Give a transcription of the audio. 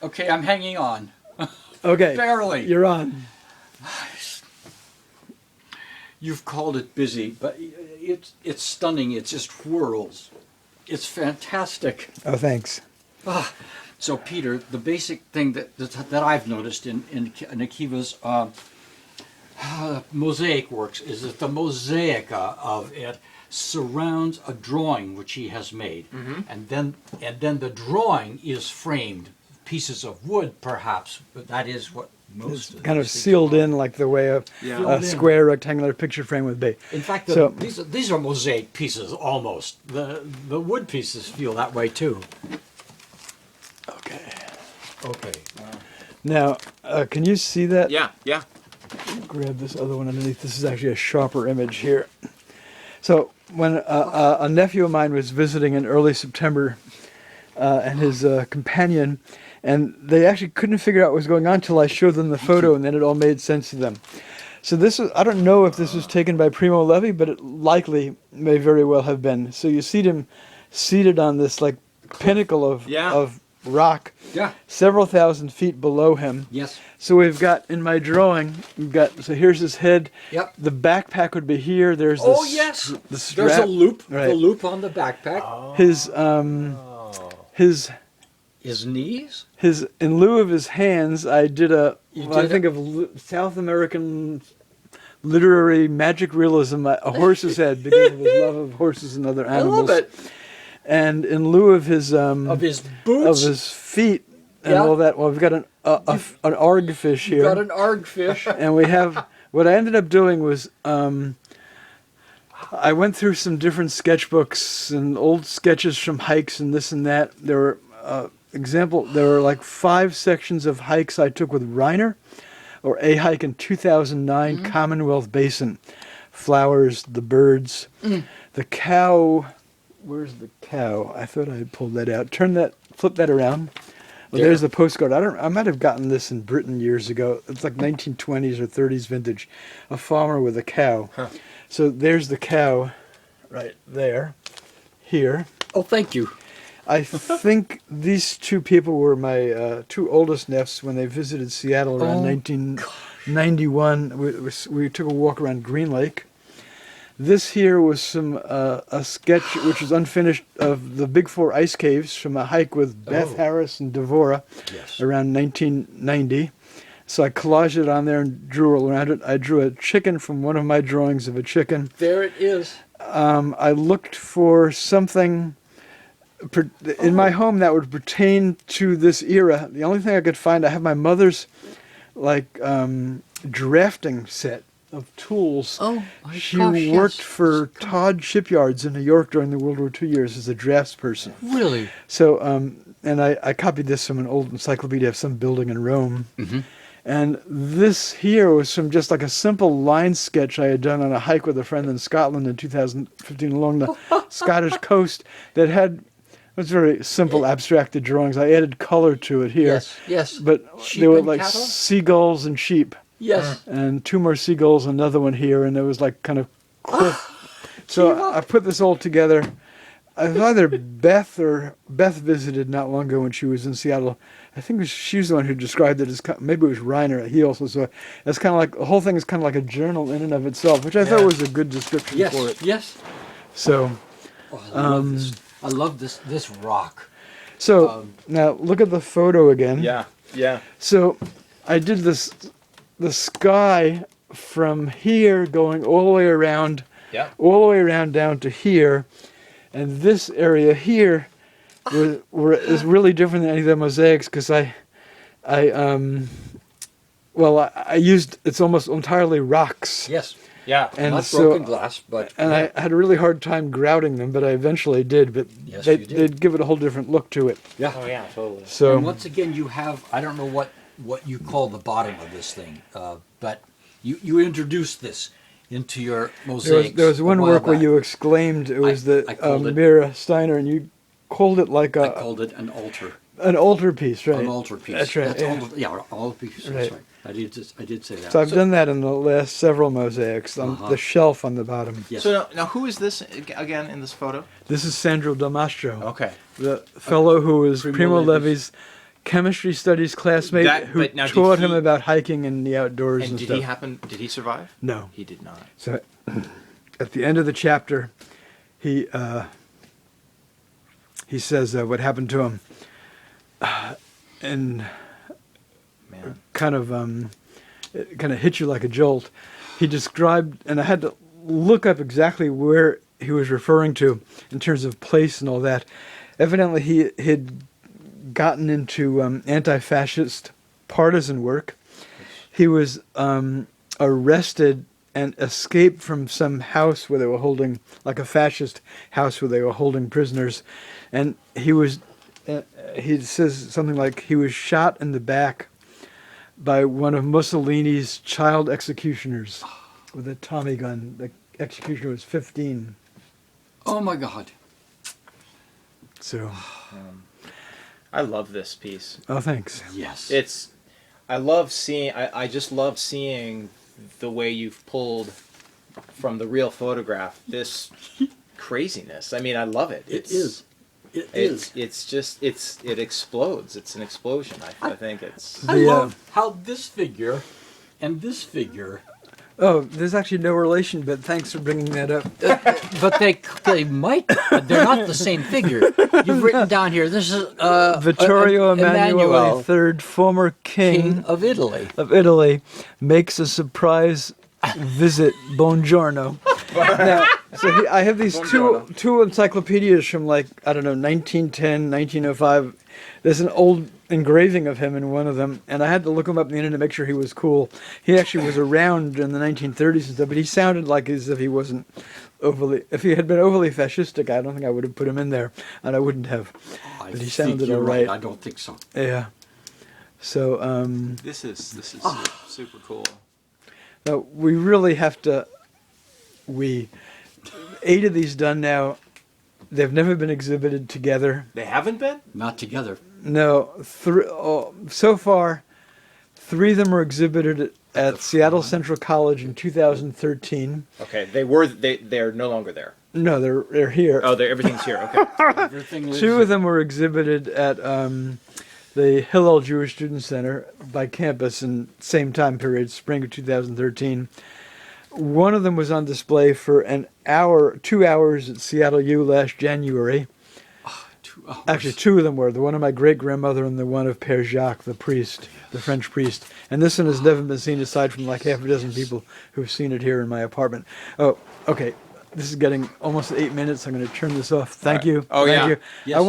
Okay, I'm hanging on. Okay. Barely. You're on. You've called it busy, but it's stunning. It just whirls. It's fantastic. Oh, thanks. So, Peter, the basic thing that I've noticed in Akiva's mosaic works is that the mosaic of it surrounds a drawing which he has made, and then the drawing is framed, pieces of wood, perhaps, but that is what most It's kind of sealed in like the way a square rectangular picture frame would be. In fact, So- these are mosaic pieces almost. The wood pieces feel that way too. Okay. Okay. Now, can you see that? Yeah, yeah. Grab this other one underneath. This is actually a sharper image here. So when a nephew of mine was visiting in early September, and his companion, and they actually couldn't figure out what was going on until I showed them the photo, and then it all made sense to them. So this is, I don't know if this was taken by Primo Levi, but it likely may very well have been. So you see him seated on this like pinnacle of rock, several thousand feet below him. Yes. So we've got, in my drawing, so here's his head. Yep. The backpack would be here. There's Oh this, yes. the strap. There's a loop. Right. The loop on the backpack. His knees. In lieu of his hands, I did I think a- of South American literary magic realism, a horse's head because of his love of horses and other animals. I love it. And in lieu of his boots, of his feet and all that, well, we've got an argfish here. You've got an argfish. And we have, what I ended up doing was, I went through some different sketchbooks and old sketches from hikes and this and that. There were there were like 5 sections of hikes I took with Reiner, or a hike in 2009, Commonwealth Basin. Flowers, the birds, the cow. Where's the cow? I thought I had pulled that out. Flip that around. Well, there's the postcard. I might have gotten this in Britain years ago. It's like 1920s or 30s vintage. A farmer with a cow. Huh. So there's the cow right there, here. Oh, thank you. I think these 2 people were my 2 oldest nephews when they visited Seattle around 1991. We took a walk around Green Lake. This here was a sketch which was unfinished of the Big 4 ice caves from a hike with Beth Harris and Devora around 1990. So I collaged it on there and drew around it. I drew a chicken from one of my drawings of a chicken. There it is. I looked for something in my home that would pertain to this era. The only thing I could find, I have my mother's drafting set of tools. Oh, my she gosh, worked yes. for Todd Shipyards in New York during the World War II years as a draftsperson. Really? So, and I copied this from an old encyclopedia of some building in Rome. And this here was from just like a simple line sketch I had done on a hike with a friend in Scotland in 2015 along the Scottish coast that had, it was very simple abstracted drawings. I added color to it here. Yes, yes. But Sheep they were and like cattle? seagulls and sheep. Yes. And 2 more seagulls, another one here, and it was like kind of cliff. So I put this all together. I was either Beth visited not long ago when she was in Seattle. I think she was the one who described it as, maybe it was Reiner. He also saw it. It's kind of like, the whole thing is kind of like a journal in and of itself, which I thought was a good description for it. Yes. So, I love this rock. so now look at the photo again. Yeah, yeah. So I did the sky from here going all the way around, down to here, and this area here is really different than any of the mosaics because I used, it's almost entirely rocks. Yes. Yeah. And Not so, broken glass, but... And I had a really hard time grouting them, but I eventually did. But Yes, you did. they'd give it a whole different look to it. Yeah. Oh yeah, totally. So And once again, you have, I don't know what you call the bottom of this thing, but you introduced this into your mosaics. there was one a while work where back. you exclaimed, it was I called it- Mira Steiner, and you called it like I called it an altar. an altarpiece, right? An altarpiece. That's right. Yeah. Altarpiece. That's Right. right. I did say that. So I've done that in the last several mosaics on the shelf on the bottom. Yes. So now who is this again in this photo? This is Sandro Delmastro, Okay. the fellow who was Primo Primo Levi's Levi's chemistry studies classmate who But now, did taught him he- about hiking in the outdoors And and did stuff. Did he survive? No. He did not. So at the end of the chapter, he says what happened to him, and Man. it kind of hit you like a jolt. He described, and I had to look up exactly where he was referring to in terms of place and all that. Evidently, he had gotten into anti-fascist partisan work. He was arrested and escaped from some house where they were holding, like a fascist house where they were holding prisoners. And he was, he says something like he was shot in the back by one of Mussolini's child executioners with a Tommy gun. The executioner was 15. Oh my God. So, I love this piece. oh, thanks. Yes. I just love seeing the way you've pulled from the real photograph this craziness. I mean, I love it. It is. It is. It explodes. It's an explosion. I think it's. I The, love how this figure and this figure, Oh, there's actually no relation, but thanks for bringing that up. but they might, but they're not the same figure. You've written down here, this is Vittorio Emanuele III, former King of Italy. of Italy, makes a surprise visit. Buongiorno. Now, so I have these two encyclopedias from, like, I don't know, 1910, 1905. There's an old engraving of him in one of them, and I had to look him up on the internet to make sure he was cool. He actually was around in the 1930s and stuff, but he sounded like as if he wasn't overly. If he had been overly fascistic, I don't think I would have put him in there, and I wouldn't have. I But he think sounded you're all right. I don't think so. Yeah. So, This is super cool. no, we really have to. 8 of these done now. They've never been exhibited together. They haven't been. Not together. No, so far, 3 of them were exhibited at Seattle Central College in 2013. Okay, they're no longer there. No, they're here. Oh, everything's here. Okay. Everything lives 2 of them were exhibited at the Hillel Jewish Student Center by campus in same time period, spring of 2013. One of them was on display for 2 hours at Seattle U last January. 2 hours. Actually, 2 of them were. The one of my great-grandmother and the one of Père Jacques, the priest, the French priest. And this one has never been seen aside from like half a dozen people who've seen it here in my apartment. Oh, okay. This is getting almost 8 minutes. I'm going to turn this off. Thank you. Oh, Thank yeah. you. Yes. I want